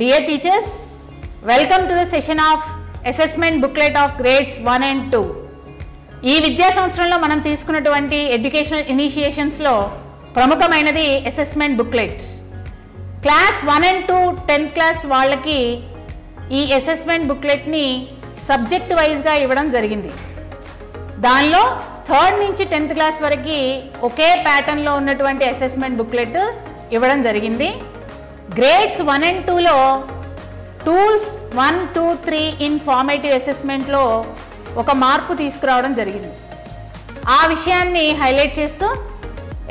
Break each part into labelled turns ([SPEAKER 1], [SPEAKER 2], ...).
[SPEAKER 1] Dear teachers, welcome to the session of assessment booklet of grades 1 and 2. ఈ విద్యా సంవత్సరంలో మనం తీసుకున్నటువంటి ఎడ్యుకేషనల్ ఇనిషియేషన్స్ లో ప్రముఖమైనది assessment booklet. Class 1 and 2 10th class వాళ్ళకి ఈ అసెస్మెంట్ బుక్లెట్ ని సబ్జెక్ట్ వైజ్ గా ఇవ్వడం జరిగింది. దానిలో 3rd నుంచి 10th క్లాస్ వరకు ఒకే ప్యాటర్న్ లో ఉన్నటువంటి అసెస్మెంట్ బుక్లెట్ ఇవ్వడం జరిగింది. గ్రేడ్స్ 1 and 2 లో టూల్స్ 1, 2, 3 ఇన్ ఫార్మేటివ్ అసెస్మెంట్ లో ఒక మార్పు తీసుకురావడం జరిగింది. ఆ విషయాన్ని హైలైట్ చేస్తూ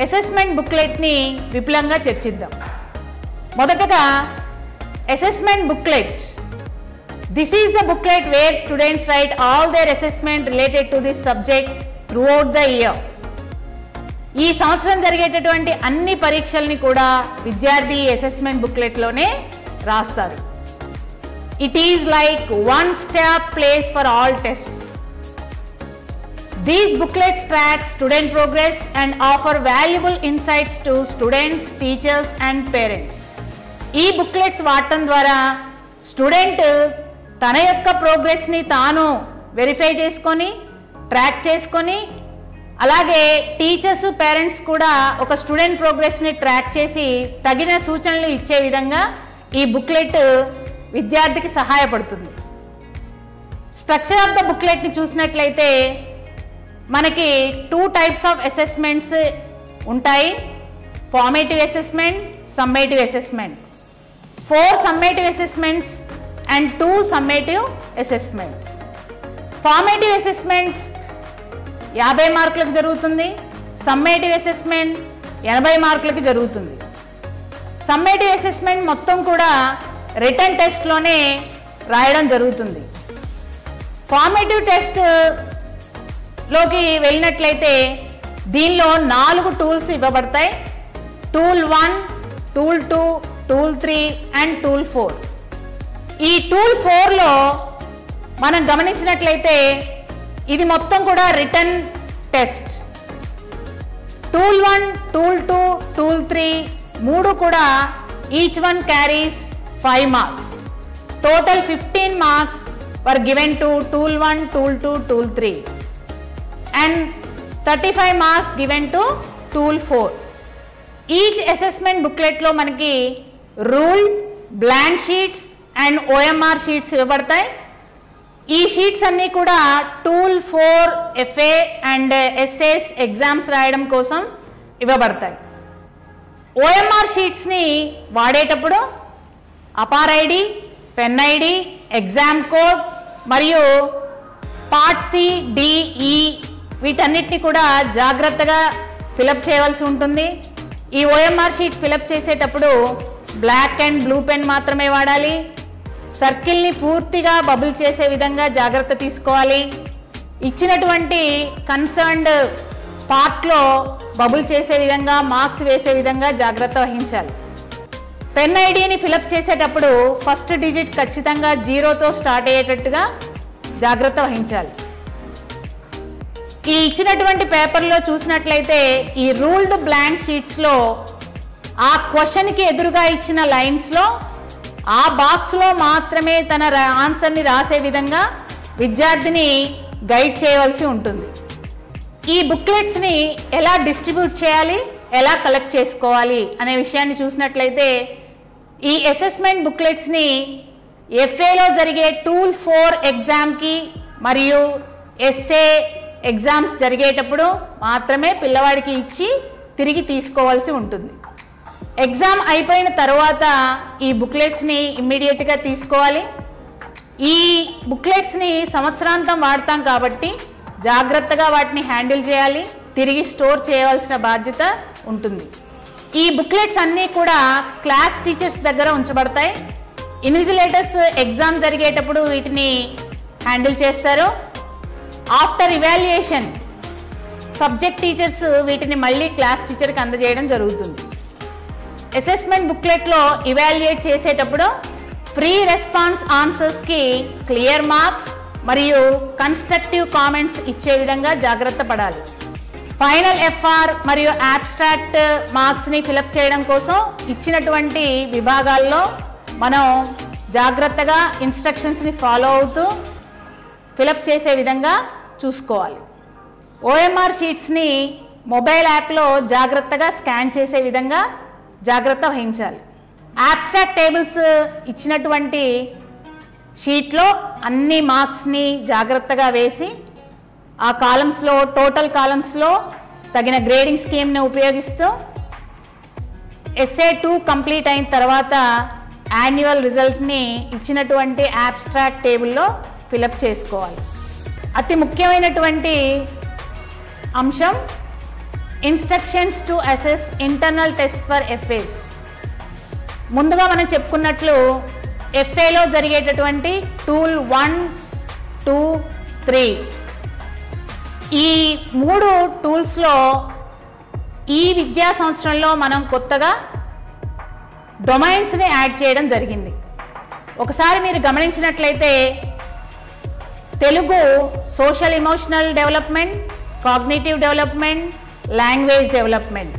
[SPEAKER 1] అసెస్మెంట్ బుక్లెట్ ని విపులంగా చర్చిద్దాం. మొదటగా assessment booklet. This is the booklet where students write all their assessment related to this subject throughout the year. ఈ సంవత్సరం జరిగేటటువంటి అన్ని పరీక్షల్ని కూడా విద్యార్థి అసెస్మెంట్ బుక్లెట్లోనే రాస్తారు. It is like one-step place for all tests. These booklets track student progress and offer valuable insights to students, teachers and parents. ఈ booklets వాడటం ద్వారా స్టూడెంట్ తన యొక్క ప్రోగ్రెస్ని తాను వెరిఫై చేసుకొని ట్రాక్ చేసుకొని, అలాగే టీచర్స్ పేరెంట్స్ కూడా ఒక స్టూడెంట్ ప్రోగ్రెస్ని ట్రాక్ చేసి తగిన సూచనలు ఇచ్చే విధంగా ఈ బుక్లెట్ విద్యార్థికి సహాయపడుతుంది. స్ట్రక్చర్ ఆఫ్ ద బుక్లెట్ని చూసినట్లయితే మనకి 2 types ఆఫ్ అసెస్మెంట్స్ ఉంటాయి. Formative assessment, summative assessment. 4 summative assessments and 2 summative assessments. Formative assessments 50 మార్కులకు జరుగుతుంది. సమ్మేటివ్ అసెస్మెంట్ 80 మార్కులకు జరుగుతుంది. సమ్మేటివ్ అసెస్మెంట్ మొత్తం కూడా రిటర్న్ టెస్ట్లోనే రాయడం జరుగుతుంది. ఫార్మేటివ్ టెస్ట్లోకి వెళ్ళినట్లయితే దీనిలో 4 టూల్స్ ఇవ్వబడతాయి. Tool 1, tool 2, tool 3 and tool 4. ఈ టూల్ 4లో మనం గమనించినట్లయితే ఇది మొత్తం కూడా return test. Tool 1, tool 2, tool 3 మూడు కూడా each one carries 5 marks. Total 15 marks were given to tool 1, tool 2, tool 3 and 35 marks given to tool 4. Each assessment booklet లో మనకి rule, blank sheets and OMR sheets ఇవ్వబడతాయి. ఈ sheets అన్నీ కూడా tool 4 FA and SS exams రాయడం కోసం ఇవ్వబడతాయి. OMR షీట్స్ని వాడేటప్పుడు APAAR ID, PEN ID, exam code మరియు పార్ట్ సి, డిఈ వీటన్నిటిని కూడా జాగ్రత్తగా ఫిలప్ చేయవలసి ఉంటుంది. ఈ OMR షీట్ ఫిలప్ చేసేటప్పుడు బ్లాక్ అండ్ బ్లూ పెన్ మాత్రమే వాడాలి. సర్కిల్ని పూర్తిగా బబుల్ చేసే విధంగా జాగ్రత్త తీసుకోవాలి. ఇచ్చినటువంటి కన్సర్న్డ్ పార్ట్లో బబుల్ చేసే విధంగా, మార్క్స్ వేసే విధంగా జాగ్రత్త వహించాలి. పెన్ ఐడిని ఫిలప్ చేసేటప్పుడు ఫస్ట్ డిజిట్ ఖచ్చితంగా 0తో స్టార్ట్ అయ్యేటట్టుగా జాగ్రత్త వహించాలి. ఈ ఇచ్చినటువంటి పేపర్లో చూసినట్లయితే ఈ రూల్డ్ బ్లాంక్ షీట్స్లో ఆ క్వశ్చన్కి ఎదురుగా ఇచ్చిన లైన్స్లో ఆ బాక్స్లో మాత్రమే తన ఆన్సర్ని రాసే విధంగా విద్యార్థిని గైడ్ చేయవలసి ఉంటుంది. ఈ బుక్లెట్స్ని ఎలా డిస్ట్రిబ్యూట్ చేయాలి, ఎలా కలెక్ట్ చేసుకోవాలి అనే విషయాన్ని చూసినట్లయితే ఈ అసెస్మెంట్ బుక్లెట్స్ని FAలో జరిగే టూల్ 4 ఎగ్జామ్కి మరియు SA ఎగ్జామ్స్ జరిగేటప్పుడు మాత్రమే పిల్లవాడికి ఇచ్చి తిరిగి తీసుకోవాల్సి ఉంటుంది. ఎగ్జామ్ అయిపోయిన తర్వాత ఈ బుక్లెట్స్ని ఇమ్మీడియట్గా తీసుకోవాలి. ఈ బుక్లెట్స్ని సంవత్సరాంతం వాడతాం కాబట్టి జాగ్రత్తగా వాటిని హ్యాండిల్ చేయాలి, తిరిగి స్టోర్ చేయవలసిన బాధ్యత ఉంటుంది. ఈ బుక్లెట్స్ అన్నీ కూడా క్లాస్ టీచర్స్ దగ్గర ఉంచబడతాయి. ఇన్విజిలేటర్స్ ఎగ్జామ్ జరిగేటప్పుడు వీటిని హ్యాండిల్ చేస్తారు. ఆఫ్టర్ ఇవాల్యుయేషన్ సబ్జెక్ట్ టీచర్స్ వీటిని మళ్ళీ క్లాస్ టీచర్కి అందజేయడం జరుగుతుంది. అసెస్మెంట్ బుక్లెట్లో ఇవాల్యుయేట్ చేసేటప్పుడు ఫ్రీ రెస్పాన్స్ ఆన్సర్స్కి క్లియర్ మార్క్స్ మరియు కన్స్ట్రక్టివ్ కామెంట్స్ ఇచ్చే విధంగా జాగ్రత్త పడాలి. ఫైనల్ FR మరియు అబ్స్ట్రాక్ట్ మార్క్స్ని ఫిలప్ చేయడం కోసం ఇచ్చినటువంటి విభాగాల్లో మనం జాగ్రత్తగా ఇన్స్ట్రక్షన్స్ని ఫాలో అవుతూ ఫిలప్ చేసే విధంగా చూసుకోవాలి. ఓఎంఆర్ షీట్స్ని మొబైల్ యాప్లో జాగ్రత్తగా స్కాన్ చేసే విధంగా జాగ్రత్త వహించాలి. అబ్స్ట్రాక్ట్ టేబుల్స్ ఇచ్చినటువంటి షీట్లో అన్ని మార్క్స్ని జాగ్రత్తగా వేసి ఆ కాలమ్స్లో టోటల్ కాలమ్స్లో తగిన గ్రేడింగ్ స్కీమ్ని ఉపయోగిస్తూ essay 2 కంప్లీట్ అయిన తర్వాత యాన్యువల్ రిజల్ట్ని ఇచ్చినటువంటి అబ్స్ట్రాక్ట్ టేబుల్లో ఫిలప్ చేసుకోవాలి. అతి ముఖ్యమైనటువంటి అంశం instructions to assess internal test for FAs. ముందుగా మనం చెప్పుకున్నట్లు ఎఫ్ఏలో జరిగేటటువంటి టూల్ 1, 2, 3 ఈ 3 టూల్స్లో ఈ విద్యా సంవత్సరంలో మనం కొత్తగా డొమైన్స్ని యాడ్ చేయడం జరిగింది. ఒకసారి మీరు గమనించినట్లయితే Telugu social emotional development, cognitive development, language development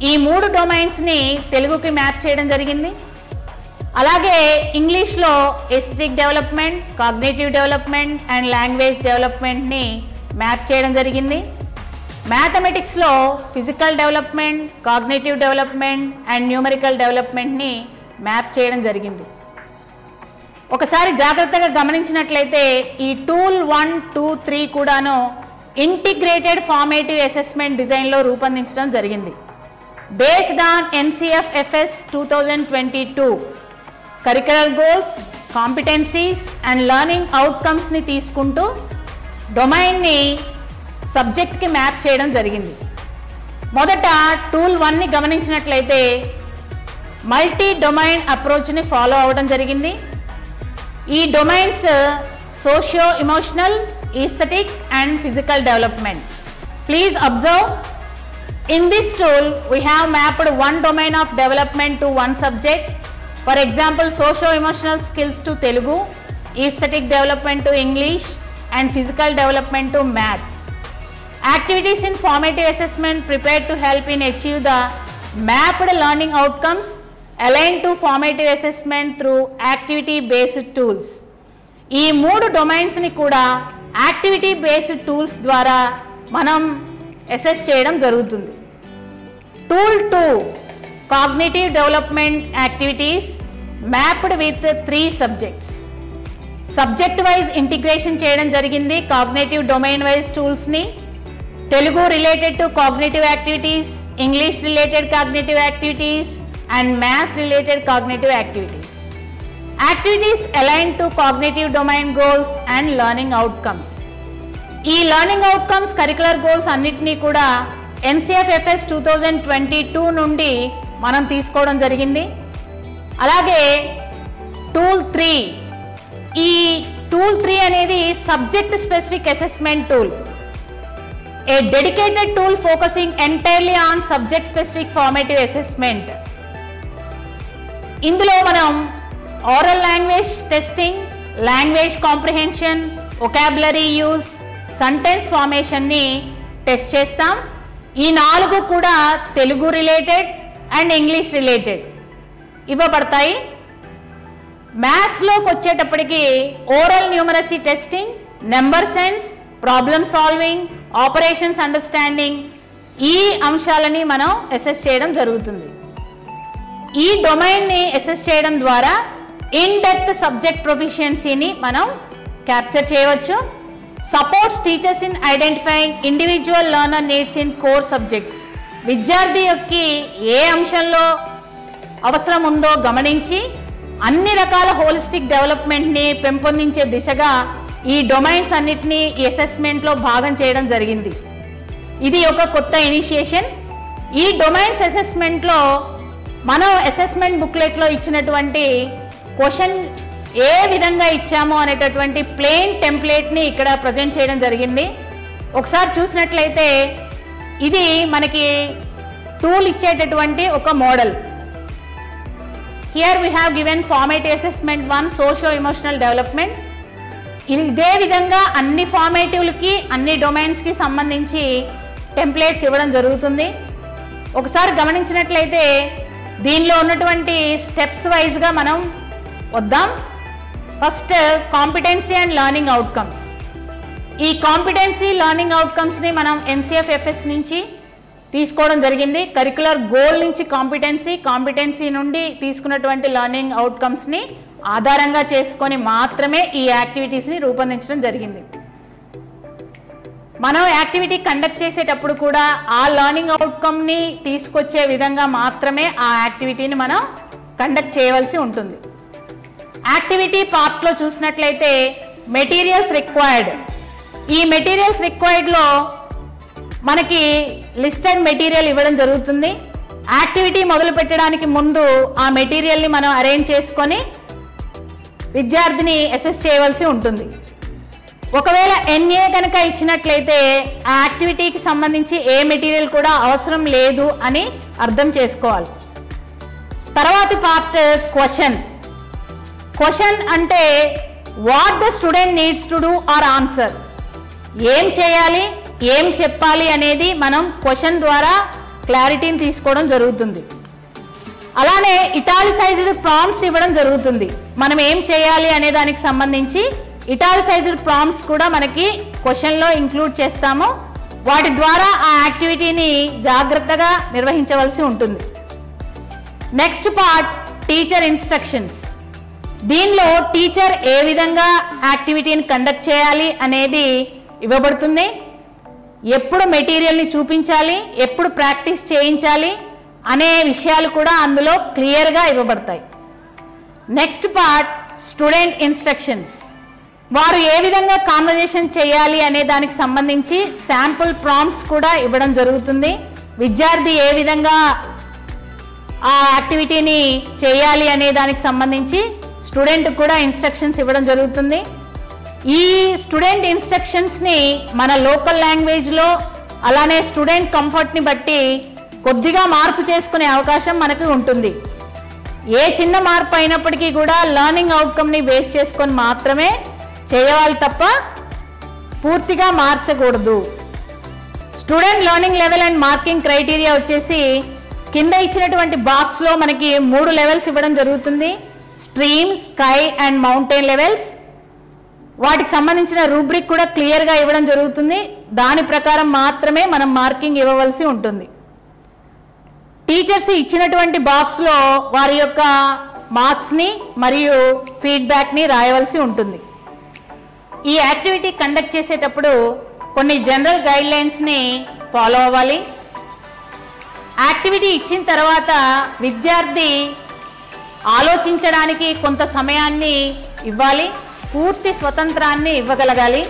[SPEAKER 1] ఈ 3 డొమైన్స్ని తెలుగుకి మ్యాప్ చేయడం జరిగింది. అలాగే ఇంగ్లీష్లో aesthetic development, cognitive development and language డెవలప్మెంట్ని మ్యాప్ చేయడం జరిగింది. మ్యాథమెటిక్స్లో physical development, cognitive development and numerical డెవలప్మెంట్ని మ్యాప్ చేయడం జరిగింది. ఒకసారి జాగ్రత్తగా గమనించినట్లయితే ఈ టూల్ 1, 2, 3 కూడాను ఇంటిగ్రేటెడ్ ఫార్మేటివ్ అసెస్మెంట్ డిజైన్లో రూపొందించడం జరిగింది. Based on NCFFS 2022 curricular goals, competencies and learning అవుట్కమ్స్ని తీసుకుంటూ డొమైన్ని సబ్జెక్ట్కి మ్యాప్ చేయడం జరిగింది. మొదట టూల్ 1ని గమనించినట్లయితే మల్టీ డొమైన్ అప్రోచ్ని ఫాలో అవ్వడం జరిగింది. ఈ domains socio emotional, aesthetic and physical development. Please observe, in this tool we have mapped one domain of development to one subject. For example, socio emotional skills to Telugu, aesthetic development to English and physical development to math. Activities in formative assessment prepared to help in achieve the mapped learning outcomes aligned to formative assessment through activity based tools. ఈ 3 డొమైన్స్ని కూడా activity based tools ద్వారా మనం assess చేయడం జరుగుతుంది. Tool 2 cognitive development activities mapped with 3 subjects. Subject wise integration చేయడం జరిగింది. Cognitive domain wise టూల్స్ని Telugu related to cognitive activities, English related cognitive activities and maths related cognitive activities. Activities align to cognitive domain goals and learning outcomes. ఈ learning outcomes, curricular goals అన్నిటినీ కూడా NCFFS 2022 నుండి మనం తీసుకోవడం జరిగింది. అలాగే టూల్ 3, ఈ టూల్ 3 అనేది subject specific assessment tool, a dedicated tool focusing entirely on subject specific formative assessment. ఇందులో మనం oral language testing, language comprehension, vocabulary use, sentence ఫార్మేషన్ని టెస్ట్ చేస్తాం. ఈ 4 కూడా Telugu related and English related ఇవ్వబడతాయి. మ్యాథ్స్లోకి వచ్చేటప్పటికి oral numeracy testing, number sense, problem solving, operations understanding ఈ అంశాలని మనం అసెస్ చేయడం జరుగుతుంది. ఈ డొమైన్ని అసెస్ చేయడం ద్వారా ఇన్ డెప్త్ సబ్జెక్ట్ ప్రొఫిషియన్సీని మనం క్యాప్చర్ చేయవచ్చు. Supports teachers in identifying individual learner needs in core subjects. విద్యార్థి యొక్క ఏ అంశంలో అవసరం ఉందో గమనించి అన్ని రకాల హోలిస్టిక్ డెవలప్మెంట్ని పెంపొందించే దిశగా ఈ డొమైన్స్ అన్నిటినీ ఈ అసెస్మెంట్లో భాగం చేయడం జరిగింది. ఇది ఒక కొత్త ఇనిషియేషన్. ఈ డొమైన్స్ అసెస్మెంట్లో మనం అసెస్మెంట్ బుక్లెట్లో ఇచ్చినటువంటి క్వశ్చన్ ఏ విధంగా ఇచ్చామో అనేటటువంటి ప్లెయిన్ టెంప్లెట్ని ఇక్కడ ప్రజెంట్ చేయడం జరిగింది. ఒకసారి చూసినట్లయితే ఇది మనకి టూల్ ఇచ్చేటటువంటి ఒక model. Here we have given formative assessment 1 socio emotional development. ఇదే విధంగా అన్ని ఫార్మేటివ్లకి అన్ని డొమైన్స్కి సంబంధించి టెంప్లెట్స్ ఇవ్వడం జరుగుతుంది. ఒకసారి గమనించినట్లయితే దీనిలో ఉన్నటువంటి స్టెప్స్ వైజ్గా మనం వద్దాం. First competency and learning outcomes. ఈ కాంపిటెన్సీ లెర్నింగ్ అవుట్కమ్స్ని మనం NCFFS నుంచి తీసుకోవడం జరిగింది. కరిక్యులర్ గోల్ నుంచి కాంపిటెన్సీ నుండి తీసుకున్నటువంటి లెర్నింగ్ అవుట్కమ్స్ని ఆధారంగా చేసుకొని మాత్రమే ఈ యాక్టివిటీస్ని రూపొందించడం జరిగింది. మనం యాక్టివిటీ కండక్ట్ చేసేటప్పుడు కూడా ఆ లెర్నింగ్ అవుట్కమ్ని తీసుకొచ్చే విధంగా మాత్రమే ఆ యాక్టివిటీని మనం కండక్ట్ చేయవలసి ఉంటుంది. యాక్టివిటీ పార్ట్లో చూసినట్లయితే మెటీరియల్స్ రిక్వైర్డ్. ఈ మెటీరియల్స్ రిక్వైర్డ్లో మనకి లిస్టెడ్ మెటీరియల్ ఇవ్వడం జరుగుతుంది. యాక్టివిటీ మొదలు పెట్టడానికి ముందు ఆ మెటీరియల్ని మనం అరేంజ్ చేసుకొని విద్యార్థిని అసెస్ చేయవలసి ఉంటుంది. ఒకవేళ NA కనుక ఇచ్చినట్లయితే ఆ యాక్టివిటీకి సంబంధించి ఏ మెటీరియల్ కూడా అవసరం లేదు అని అర్థం చేసుకోవాలి. తర్వాతి పార్ట్ క్వశ్చన్ అంటే what the student needs to do or answer. ఏం చేయాలి, ఏం చెప్పాలి అనేది మనం క్వశ్చన్ ద్వారా క్లారిటీని తీసుకోవడం జరుగుతుంది. అలానే ఇటాలిసైజ్డ్ ప్రాంప్ట్స్ ఇవ్వడం జరుగుతుంది. మనం ఏం చేయాలి అనే దానికి సంబంధించి ఇటాలిసైజ్డ్ ప్రాంప్ట్స్ కూడా మనకి క్వశ్చన్లో ఇంక్లూడ్ చేస్తాము. వాటి ద్వారా ఆ యాక్టివిటీని జాగ్రత్తగా నిర్వహించవలసి ఉంటుంది. Next part teacher instructions. దీనిలో టీచర్ ఏ విధంగా యాక్టివిటీని కండక్ట్ చేయాలి అనేది ఇవ్వబడుతుంది. ఎప్పుడు మెటీరియల్ని చూపించాలి, ఎప్పుడు ప్రాక్టీస్ చేయించాలి అనే విషయాలు కూడా అందులో క్లియర్గా ఇవ్వబడతాయి. Next part student instructions. వారు ఏ విధంగా కాన్వర్జేషన్ చేయాలి అనే దానికి సంబంధించి శాంపుల్ ప్రాంప్ట్స్ కూడా ఇవ్వడం జరుగుతుంది. విద్యార్థి ఏ విధంగా ఆ యాక్టివిటీని చేయాలి అనే దానికి సంబంధించి స్టూడెంట్ కూడా ఇన్స్ట్రక్షన్స్ ఇవ్వడం జరుగుతుంది. ఈ స్టూడెంట్ ఇన్స్ట్రక్షన్స్ని మన లోకల్ లాంగ్వేజ్లో అలానే స్టూడెంట్ కంఫర్ట్ని బట్టి కొద్దిగా మార్పు చేసుకునే అవకాశం మనకు ఉంటుంది. ఏ చిన్న మార్పు అయినప్పటికీ కూడా లెర్నింగ్ అవుట్కమ్ని బేస్ చేసుకొని మాత్రమే చేయవాలి తప్ప పూర్తిగా మార్చకూడదు. Student learning level and marking criteria వచ్చేసి కింద ఇచ్చినటువంటి బాక్స్లో మనకి 3 లెవెల్స్ ఇవ్వడం జరుగుతుంది. Stream, sky and mountain levels. వాటికి సంబంధించిన రూబ్రిక్ కూడా క్లియర్గా ఇవ్వడం జరుగుతుంది. దాని ప్రకారం మాత్రమే మనం మార్కింగ్ ఇవ్వవలసి ఉంటుంది. టీచర్స్ ఇచ్చినటువంటి బాక్స్లో వారి యొక్క మార్క్స్ని మరియు ఫీడ్బ్యాక్ని రాయవలసి ఉంటుంది. ఈ యాక్టివిటీ కండక్ట్ చేసేటప్పుడు కొన్ని జనరల్ గైడ్లైన్స్ని ఫాలో అవ్వాలి. యాక్టివిటీ ఇచ్చిన తర్వాత విద్యార్థి ఆలోచించడానికి కొంత సమయాన్ని ఇవ్వాలి. పూర్తి స్వతంత్రాన్ని ఇవ్వగలగాలి.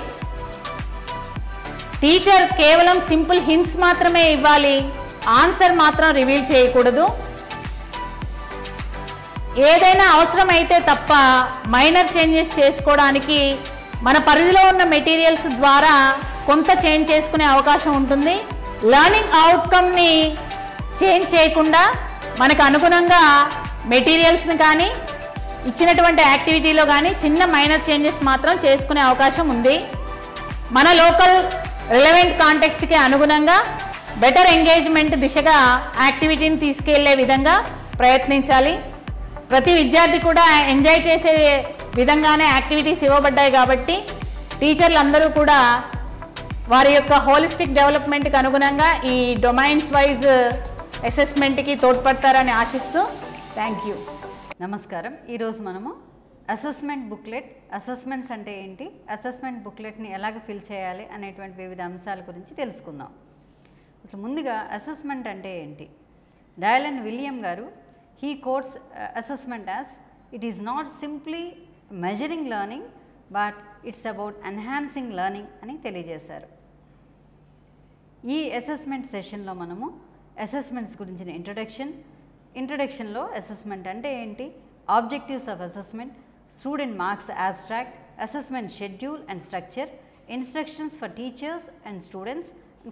[SPEAKER 1] టీచర్ కేవలం సింపుల్ హింట్స్ మాత్రమే ఇవ్వాలి, ఆన్సర్ మాత్రం రివీల్ చేయకూడదు. ఏదైనా అవసరమైతే తప్ప మైనర్ చేంజెస్ చేసుకోవడానికి మన పరిధిలో ఉన్న మెటీరియల్స్ ద్వారా కొంత చేంజ్ చేసుకునే అవకాశం ఉంటుంది. లెర్నింగ్ అవుట్కమ్ని చేంజ్ చేయకుండా మనకు అనుగుణంగా మెటీరియల్స్ని కానీ ఇచ్చినటువంటి యాక్టివిటీలో కానీ చిన్న మైనర్ చేంజెస్ మాత్రం చేసుకునే అవకాశం ఉంది. మన లోకల్ రిలవెంట్ కాంటెక్స్ట్కి అనుగుణంగా బెటర్ ఎంగేజ్మెంట్ దిశగా యాక్టివిటీని తీసుకెళ్లే విధంగా ప్రయత్నించాలి. ప్రతి విద్యార్థి కూడా ఎంజాయ్ చేసే విధంగానే యాక్టివిటీస్ ఇవ్వబడ్డాయి కాబట్టి టీచర్లు అందరూ కూడా వారి యొక్క హోలిస్టిక్ డెవలప్మెంట్కి అనుగుణంగా ఈ డొమైన్స్ వైజ్ అసెస్మెంట్కి తోడ్పడతారని ఆశిస్తూ థ్యాంక్ యూ.
[SPEAKER 2] నమస్కారం. ఈరోజు మనము అసెస్మెంట్ బుక్లెట్, అసెస్మెంట్స్ అంటే ఏంటి, అసెస్మెంట్ బుక్లెట్ని ఎలాగ ఫిల్ చేయాలి అనేటువంటి వివిధ అంశాల గురించి తెలుసుకుందాం. అసలు ముందుగా అసెస్మెంట్ అంటే ఏంటి? డయలన్ విలియం గారు he quotes assessment as it is not simply measuring learning but it's about enhancing learning అని తెలియజేశారు. ఈ అసెస్మెంట్ సెషన్లో మనము అసెస్మెంట్స్ గురించిన ఇంట్రడక్షన్లో అసెస్మెంట్ అంటే ఏంటి, objectives of assessment, student marks abstract, assessment schedule and structure, instructions for teachers and students,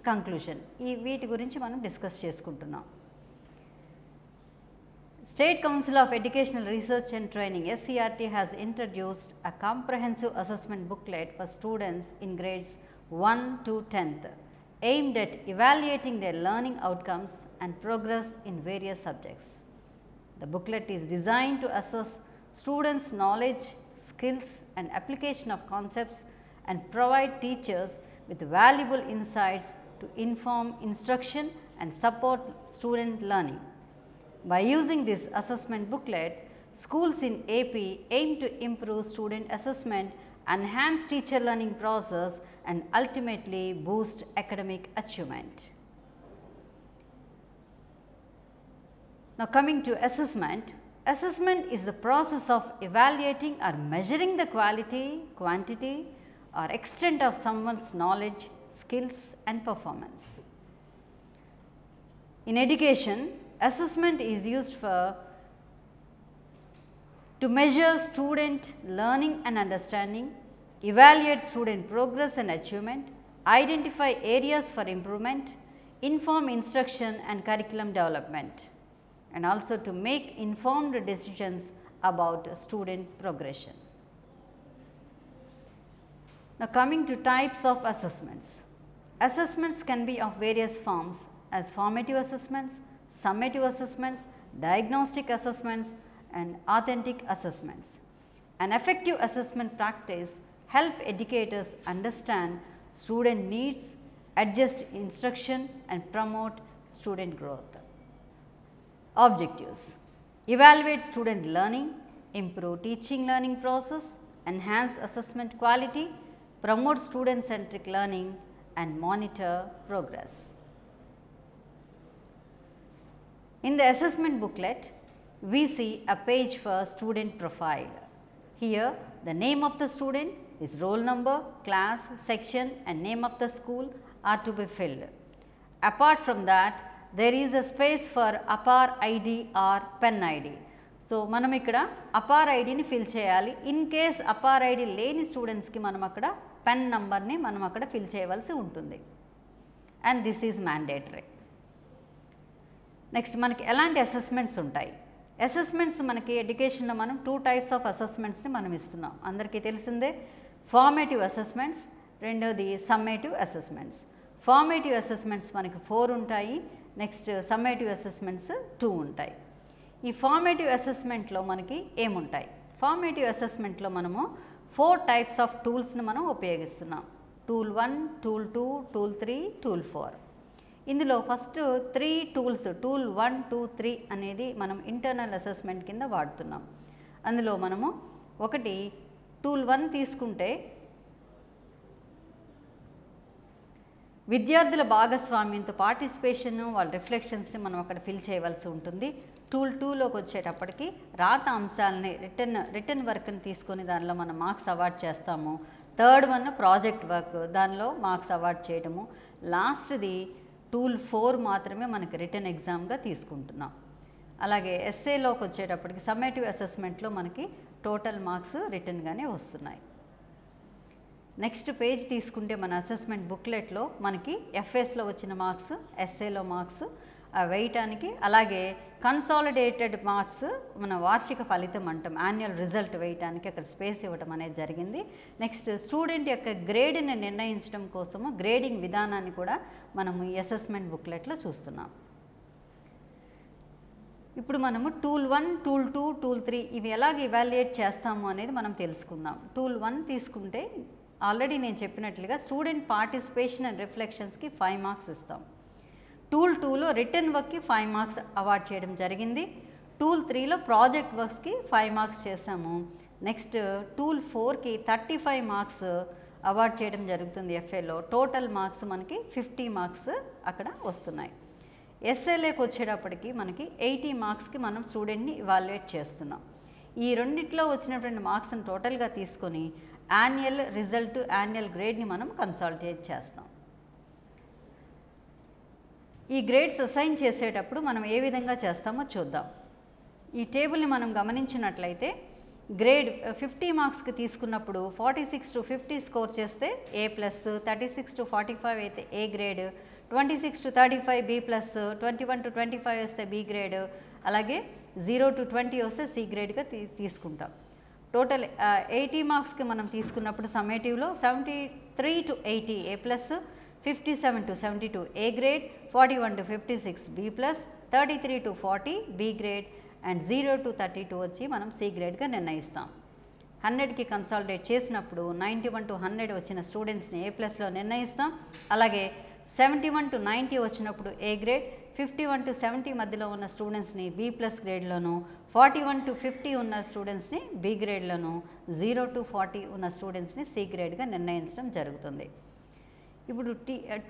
[SPEAKER 2] conclusion, వీటి గురించి మనం డిస్కస్ చేసుకుంటున్నాం. State Council of Educational Research and Training SCRT has introduced a comprehensive assessment booklet for students in grades 1 to 10th aimed at evaluating their learning outcomes and progress in various subjects. The booklet is designed to assess students' knowledge, skills and application of concepts and provide teachers with valuable insights to inform instruction and support student learning. By using this assessment booklet, schools in AP aim to improve student assessment, enhance teacher learning process and ultimately boost academic achievement. Now coming to assessment. Assessment is the process of evaluating or measuring the quality, quantity or extent of someone's knowledge, skills and performance. In education, assessment is used to measure student learning and understanding, evaluate student progress and achievement, identify areas for improvement, inform instruction and curriculum development, and also to make informed decisions about student progression. Now coming to types of assessments. Assessments can be of various forms as formative assessments, summative assessments, diagnostic assessments and authentic assessments. An effective assessment practice help educators understand student needs, adjust instruction and promote student growth. Objectives: evaluate student learning, improve teaching learning process, enhance assessment quality, promote student centric learning and monitor progress. In the assessment booklet, we see a page for student profile. Here the name of the student, his roll number, class, section and name of the school are to be filled. Apart from that, there is a space for APAR ID or PEN ID. So, మనం ఇక్కడ అపార్ ఐడిని fill చేయాలి. In case APAAR ID లేని స్టూడెంట్స్కి మనం అక్కడ pen నంబర్ని మనం అక్కడ ఫిల్ చేయవలసి ఉంటుంది. And this is mandatory. Next మనకి ఎలాంటి అసెస్మెంట్స్ ఉంటాయి? అసెస్మెంట్స్ మనకి ఎడ్యుకేషన్లో మనం 2 టైప్స్ ఆఫ్ అసెస్మెంట్స్ని మనం ఇస్తున్నాం. అందరికీ తెలిసిందే, ఫార్మేటివ్ అసెస్మెంట్స్, రెండోది సమ్మేటివ్ అసెస్మెంట్స్. ఫార్మేటివ్ అసెస్మెంట్స్ మనకి 4 ఉంటాయి. నెక్స్ట్ సమ్మేటివ్ అసెస్మెంట్స్ 2 ఉంటాయి. ఈ ఫార్మేటివ్ అసెస్మెంట్లో మనకి ఏముంటాయి? ఫార్మేటివ్ అసెస్మెంట్లో మనము 4 టైప్స్ ఆఫ్ టూల్స్ని మనం ఉపయోగిస్తున్నాం. Tool 1, tool 2, tool 3, tool 4. ఇందులో ఫస్ట్ 3 టూల్స్, టూల్ 1, 2, 3 అనేది మనం ఇంటర్నల్ అసెస్మెంట్ కింద వాడుతున్నాం. అందులో మనము ఒకటి టూల్ 1 తీసుకుంటే విద్యార్థుల భాగస్వామ్యంతో పార్టిసిపేషన్, వాళ్ళ రిఫ్లెక్షన్స్ని మనం అక్కడ ఫిల్ చేయవలసి ఉంటుంది. టూల్ 2లోకి వచ్చేటప్పటికి రాత అంశాలని రిటర్న్ వర్క్ని తీసుకొని దానిలో మనం మార్క్స్ అవార్డ్ చేస్తాము. థర్డ్ వన్ ప్రాజెక్ట్ వర్క్, దానిలో మార్క్స్ అవార్డ్ చేయడము. లాస్ట్ది టూల్ 4 మాత్రమే మనకి రిటర్న్ ఎగ్జామ్గా తీసుకుంటున్నాం. అలాగే ఎస్ఏలోకి వచ్చేటప్పటికి సమ్మేటివ్ అసెస్మెంట్లో మనకి టోటల్ మార్క్స్ రిటర్న్గానే వస్తున్నాయి. నెక్స్ట్ పేజ్ తీసుకుంటే మన అసెస్మెంట్ బుక్లెట్లో మనకి ఎఫ్ఎస్లో వచ్చిన మార్క్స్, ఎస్ఏలో మార్క్స్ వేయటానికి, అలాగే కన్సాలిడేటెడ్ మార్క్స్ మన వార్షిక ఫలితం అంటాం, యాన్యువల్ రిజల్ట్ వేయటానికి అక్కడ స్పేస్ ఇవ్వడం అనేది జరిగింది. నెక్స్ట్ స్టూడెంట్ యొక్క గ్రేడ్ని నిర్ణయించడం కోసము గ్రేడింగ్ విధానాన్ని కూడా మనము ఈ అసెస్మెంట్ బుక్లెట్లో చూస్తున్నాం. ఇప్పుడు మనము టూల్ 1, టూల్ 2, టూల్ 3 ఇవి ఎలాగ ఇవాల్యుయేట్ చేస్తాము అనేది మనం తెలుసుకుందాం. టూల్ 1 తీసుకుంటే ఆల్రెడీ నేను చెప్పినట్లుగా స్టూడెంట్ పార్టిసిపేషన్ అండ్ రిఫ్లెక్షన్స్కి 5 మార్క్స్ ఇస్తాం. టూల్ 2లో రిటర్న్ వర్క్కి 5 మార్క్స్ అవార్డ్ చేయడం జరిగింది. టూల్ 3లో ప్రాజెక్ట్ వర్క్స్కి 5 మార్క్స్ చేసాము. నెక్స్ట్ టూల్ 4కి 35 మార్క్స్ అవార్డ్ చేయడం జరుగుతుంది ఎఫ్ఏలో. టోటల్ మార్క్స్ మనకి 50 మార్క్స్ అక్కడ వస్తున్నాయి. ఎస్ఏలోకి వచ్చేటప్పటికి మనకి 80 మార్క్స్కి మనం స్టూడెంట్ని ఇవాల్యుయేట్ చేస్తున్నాం. ఈ రెండిట్లో వచ్చినటువంటి మార్క్స్ని టోటల్గా తీసుకొని యాన్యువల్ రిజల్ట్, యాన్యువల్ గ్రేడ్ని మనం కన్సాలిడేట్ చేస్తాం. ఈ గ్రేడ్స్ అసైన్ చేసేటప్పుడు మనం ఏ విధంగా చేస్తామో చూద్దాం. ఈ టేబుల్ని మనం గమనించినట్లయితే గ్రేడ్ 50 మార్క్స్కి తీసుకున్నప్పుడు 46 to 50 స్కోర్ చేస్తే A+, 36 to 45 అయితే A grade, 26 to 35 B+, 21 to 25 వస్తే B గ్రేడ్, అలాగే 0 to 20 వస్తే C గ్రేడ్గా తీసుకుంటాం. టోటల్ 80 మార్క్స్కి మనం తీసుకున్నప్పుడు సమ్మేటివ్లో 73 to 80 A+, 57 to 72 A grade, 41 to 56 B+, 33 to 40 B grade, and 0 to 32 వచ్చి మనం సి గ్రేడ్గా నిర్ణయిస్తాం. 100కి కన్సాలిడేట్ చేసినప్పుడు 91 to 100 వచ్చిన స్టూడెంట్స్ని ఏ ప్లస్లో నిర్ణయిస్తాం. అలాగే 71 to 90 వచ్చినప్పుడు ఏ గ్రేడ్, 51 to 70 మధ్యలో ఉన్న స్టూడెంట్స్ని బి ప్లస్ గ్రేడ్లోను, 41 to 50 ఉన్న స్టూడెంట్స్ని బి గ్రేడ్లోను, 0 to 40 ఉన్న స్టూడెంట్స్ని సి గ్రేడ్గా నిర్ణయించడం జరుగుతుంది. ఇప్పుడు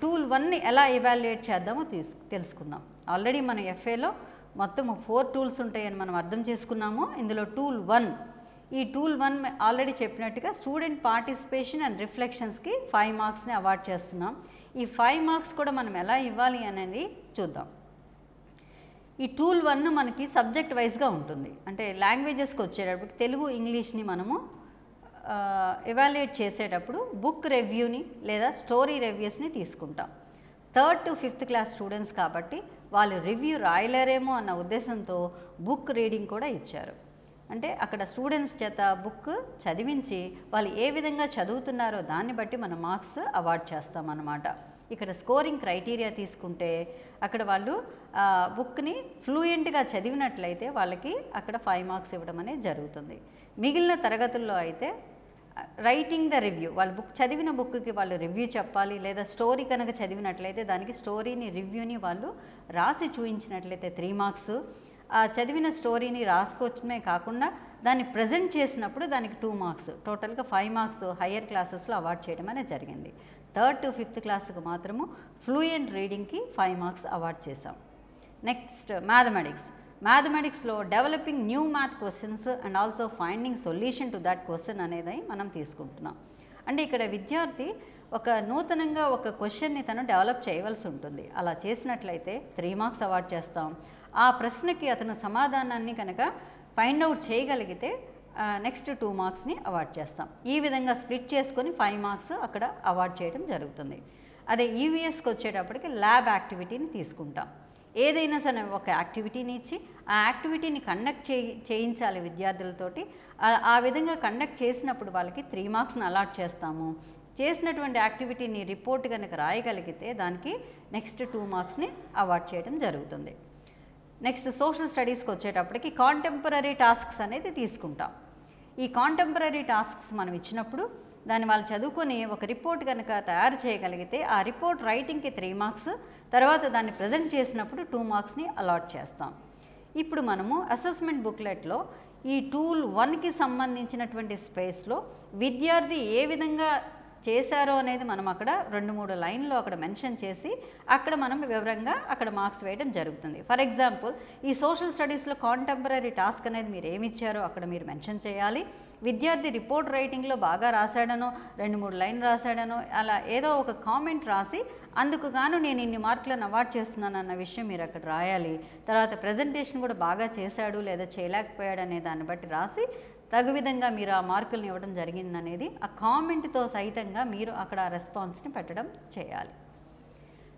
[SPEAKER 2] టూల్ 1ని ఎలా ఎవాల్యుయేట్ చేద్దామో తెలుసుకుందాం. ఆల్రెడీ మన ఎఫ్ఏలో మొత్తం 4 టూల్స్ ఉంటాయని మనం అర్థం చేసుకున్నాము. ఇందులో టూల్ 1, ఈ టూల్ 1 ఆల్రెడీ చెప్పినట్టుగా స్టూడెంట్ పార్టిసిపేషన్ అండ్ రిఫ్లెక్షన్స్కి 5 మార్క్స్ని అవార్డ్ చేస్తున్నాం. ఈ 5 మార్క్స్ కూడా మనం ఎలా ఇవ్వాలి అనేది చూద్దాం. ఈ టూల్ 1 మనకి సబ్జెక్ట్ వైజ్గా ఉంటుంది. అంటే లాంగ్వేజెస్కి వచ్చేటప్పుడు తెలుగు, ఇంగ్లీష్ని మనము ఎవాల్యుయేట్ చేసేటప్పుడు బుక్ రివ్యూని లేదా స్టోరీ రివ్యూస్ని తీసుకుంటాం. 3rd to 5th class students కాబట్టి వాళ్ళు రివ్యూ రాయలేరేమో అన్న ఉద్దేశంతో బుక్ రీడింగ్ కూడా ఇచ్చారు. అంటే అక్కడ స్టూడెంట్స్ చేత బుక్ చదివించి వాళ్ళు ఏ విధంగా చదువుతున్నారో దాన్ని బట్టి మనం మార్క్స్ అవార్డ్ చేస్తామన్నమాట. ఇక్కడ స్కోరింగ్ క్రైటీరియా తీసుకుంటే అక్కడ వాళ్ళు బుక్ని ఫ్లూయెంట్గా చదివినట్లయితే వాళ్ళకి అక్కడ 5 మార్క్స్ ఇవ్వడం అనేది జరుగుతుంది. మిగిలిన తరగతుల్లో అయితే రైటింగ్ ద రివ్యూ, వాళ్ళు బుక్ చదివిన బుక్కి వాళ్ళు రివ్యూ చెప్పాలి. లేదా స్టోరీ కనుక చదివినట్లయితే దానికి స్టోరీని, రివ్యూని వాళ్ళు రాసి చూపించినట్లయితే 3 మార్క్స్. చదివిన స్టోరీని రాసుకోవడమే కాకుండా దాన్ని ప్రజెంట్ చేసినప్పుడు దానికి 2 మార్క్స్, టోటల్గా 5 మార్క్స్ హయ్యర్ క్లాసెస్లో అవార్డ్ చేయడం అనేది జరిగింది. 3rd to 5th క్లాస్కి మాత్రము ఫ్లూయెంట్ రీడింగ్కి 5 మార్క్స్ అవార్డ్ చేశాం. నెక్స్ట్ మ్యాథమెటిక్స్లో developing new math questions and also finding solution to that question అనేది మనం తీసుకుంటున్నాం. అంటే ఇక్కడ విద్యార్థి ఒక నూతనంగా ఒక క్వశ్చన్ని తను డెవలప్ చేయవలసి ఉంటుంది. అలా చేసినట్లయితే 3 మార్క్స్ అవార్డ్ చేస్తాం. ఆ ప్రశ్నకి అతను సమాధానాన్ని కనుక ఫైండ్ అవుట్ చేయగలిగితే నెక్స్ట్ 2 మార్క్స్ని అవార్డ్ చేస్తాం. ఈ విధంగా స్ప్లిట్ చేసుకొని 5 మార్క్స్ అక్కడ అవార్డ్ చేయడం జరుగుతుంది. అదే ఈవీఎస్కి వచ్చేటప్పటికి ల్యాబ్ యాక్టివిటీని తీసుకుంటాం. ఏదైనా సరే ఒక యాక్టివిటీని ఇచ్చి ఆ యాక్టివిటీని కండక్ట్ చేయించాలి విద్యార్థులతోటి. ఆ విధంగా కండక్ట్ చేసినప్పుడు వాళ్ళకి 3 మార్క్స్ని అలాట్ చేస్తాము. చేసినటువంటి యాక్టివిటీని రిపోర్ట్ కనుక రాయగలిగితే దానికి నెక్స్ట్ 2 మార్క్స్ని అవార్డ్ చేయడం జరుగుతుంది. నెక్స్ట్ సోషల్ స్టడీస్కి వచ్చేటప్పటికి కాంటెంపరీ టాస్క్స్ అనేది తీసుకుంటాం. ఈ కాంటెంపరీ టాస్క్స్ మనం ఇచ్చినప్పుడు దాన్ని వాళ్ళు చదువుకొని ఒక రిపోర్ట్ కనుక తయారు చేయగలిగితే ఆ రిపోర్ట్ రైటింగ్కి 3 మార్క్స్, తర్వాత దాన్ని ప్రజెంట్ చేసినప్పుడు 2 మార్క్స్ని అలాట్ చేస్తాం. ఇప్పుడు మనము అసెస్మెంట్ బుక్లెట్లో ఈ టూల్ 1కి సంబంధించినటువంటి స్పేస్లో విద్యార్థి ఏ విధంగా చేశారో అనేది మనం అక్కడ 2-3 లైన్లో అక్కడ మెన్షన్ చేసి అక్కడ మనం వివరంగా అక్కడ మార్క్స్ వేయడం జరుగుతుంది. ఫర్ ఎగ్జాంపుల్, ఈ సోషల్ స్టడీస్లో కాంటెంపరీ టాస్క్ అనేది మీరు ఏమి ఇచ్చారో అక్కడ మీరు మెన్షన్ చేయాలి. విద్యార్థి రిపోర్ట్ రైటింగ్లో బాగా రాశాడనో, 2-3 లైన్లు రాశాడనో, అలా ఏదో ఒక కామెంట్ రాసి అందుకు గాను నేను ఇన్ని మార్కులను అవార్డ్ చేస్తున్నాను అన్న విషయం మీరు అక్కడ రాయాలి. తర్వాత ప్రజెంటేషన్ కూడా బాగా చేశాడు లేదా చేయలేకపోయాడు అనే దాన్ని బట్టి రాసి తగు విధంగా మీరు ఆ మార్కులను ఇవ్వడం జరిగిందనేది ఆ కామెంట్తో సహితంగా మీరు అక్కడ ఆ రెస్పాన్స్ని పెట్టడం చేయాలి.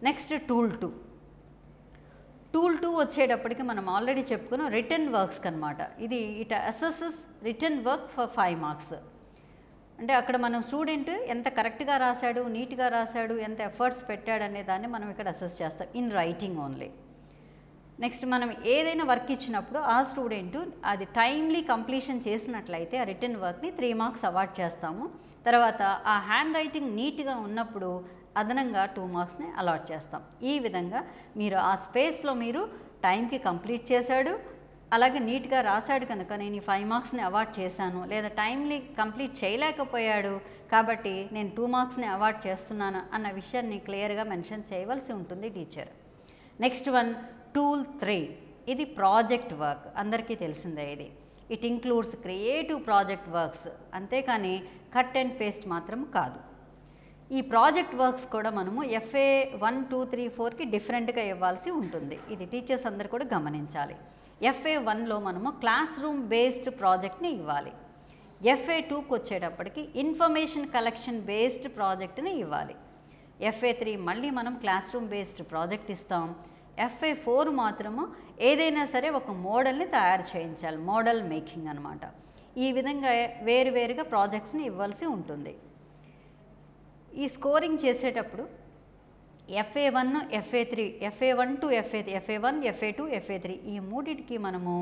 [SPEAKER 2] నెక్స్ట్ టూల్ 2 వచ్చేటప్పటికి మనం ఆల్రెడీ చెప్పుకున్నాం రిటర్న్ వర్క్స్కి అనమాట. ఇది it assesses return work for 5 marks. అంటే అక్కడ మనం స్టూడెంట్ ఎంత కరెక్ట్గా రాశాడు, నీట్గా రాశాడు, ఎంత ఎఫర్ట్స్ పెట్టాడు అనే దాన్ని మనం ఇక్కడ అసెస్ చేస్తాం ఇన్ రైటింగ్ ఓన్లీ. నెక్స్ట్ మనం ఏదైనా వర్క్ ఇచ్చినప్పుడు ఆ స్టూడెంట్ అది టైమ్లీ కంప్లీషన్ చేసినట్లయితే ఆ రిటర్న్ వర్క్ని 3 మార్క్స్ అవార్డ్ చేస్తాము. తర్వాత ఆ హ్యాండ్ రైటింగ్ నీట్గా ఉన్నప్పుడు అదనంగా 2 మార్క్స్ని అలాట్ చేస్తాం. ఈ విధంగా మీరు ఆ స్పేస్లో మీరు టైంకి కంప్లీట్ చేశాడు, అలాగే నీట్గా రాశాడు కనుక నేను ఈ 5 మార్క్స్ని అవార్డ్ చేశాను, లేదా టైమ్లీ కంప్లీట్ చేయలేకపోయాడు కాబట్టి నేను 2 మార్క్స్ని అవార్డ్ చేస్తున్నాను అన్న విషయాన్ని క్లియర్గా మెన్షన్ చేయవలసి ఉంటుంది టీచర్. నెక్స్ట్ వన్ టూల్ 3, ఇది ప్రాజెక్ట్ వర్క్. అందరికీ తెలిసిందే ఇది. It includes creative project works, అంతేకాని కట్ అండ్ పేస్ట్ మాత్రం కాదు. ఈ ప్రాజెక్ట్ వర్క్స్ కూడా మనము FA 1, 2, 3, 4కి డిఫరెంట్గా ఇవ్వాల్సి ఉంటుంది. ఇది టీచర్స్ అందరు కూడా గమనించాలి. FA 1లో మనము క్లాస్ రూమ్ బేస్డ్ ప్రాజెక్ట్ని ఇవ్వాలి. FA 2కి వచ్చేటప్పటికి ఇన్ఫర్మేషన్ కలెక్షన్ బేస్డ్ ప్రాజెక్ట్ని ఇవ్వాలి. FA 3 మళ్ళీ మనం క్లాస్ రూమ్ బేస్డ్ ప్రాజెక్ట్ ఇస్తాం. FA 4 మాత్రము ఏదైనా సరే ఒక మోడల్ని తయారు చేయించాలి, మోడల్ మేకింగ్ అనమాట. ఈ విధంగా వేరువేరుగా ప్రాజెక్ట్స్ని ఇవ్వాల్సి ఉంటుంది. ఈ స్కోరింగ్ చేసేటప్పుడు FA 1, FA 3, FA 1 to FA 1, FA 2, FA 3 ఈ మూడింటికి మనము